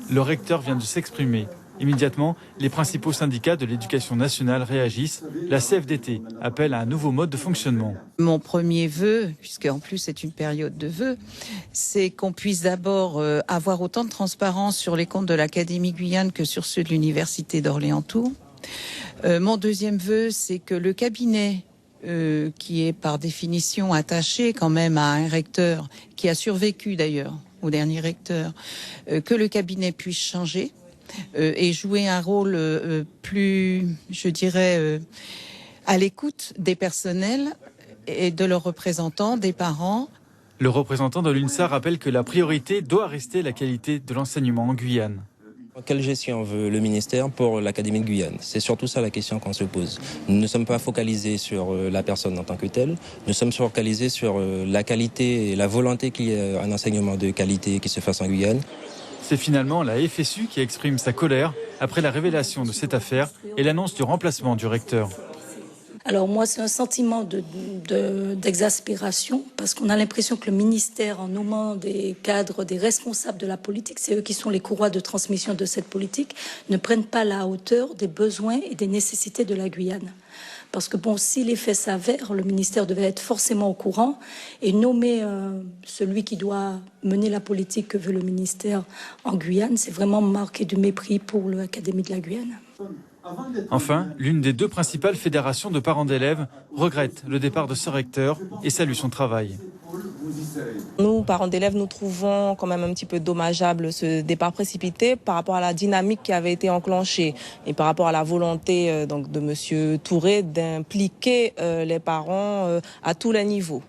Le recteur vient de s'exprimer. Immédiatement, les principaux syndicats de l'éducation nationale réagissent. La CFDT appelle à un nouveau mode de fonctionnement. Mon premier vœu, puisqu'en plus c'est une période de vœux, c'est qu'on puisse d'abord avoir autant de transparence sur les comptes de l'Académie Guyane que sur ceux de l'Université d'Orléans-Tours. Mon deuxième vœu, c'est que le cabinet, qui est par définition attaché quand même à un recteur, qui a survécu d'ailleurs au dernier recteur, que le cabinet puisse changer et jouer un rôle plus, je dirais, à l'écoute des personnels et de leurs représentants, des parents. Le représentant de l'UNSA rappelle que la priorité doit rester la qualité de l'enseignement en Guyane. Quelle gestion veut le ministère pour l'Académie de Guyane? C'est surtout ça la question qu'on se pose. Nous ne sommes pas focalisés sur la personne en tant que telle, nous sommes focalisés sur la qualité et la volonté qu'il y ait un enseignement de qualité qui se fasse en Guyane. C'est finalement la FSU qui exprime sa colère après la révélation de cette affaire et l'annonce du remplacement du recteur. Alors moi, c'est un sentiment d'exaspération parce qu'on a l'impression que le ministère, en nommant des cadres, des responsables de la politique, c'est eux qui sont les courroies de transmission de cette politique, ne prennent pas la hauteur des besoins et des nécessités de la Guyane. Parce que bon, si les faits s'avèrent, le ministère devait être forcément au courant et nommer celui qui doit mener la politique que veut le ministère en Guyane, c'est vraiment marquer du mépris pour l'Académie de la Guyane. Enfin, l'une des deux principales fédérations de parents d'élèves regrette le départ de ce recteur et salue son travail. Nous, parents d'élèves, nous trouvons quand même un petit peu dommageable ce départ précipité par rapport à la dynamique qui avait été enclenchée et par rapport à la volonté donc, de M. Touré d'impliquer les parents à tous les niveaux.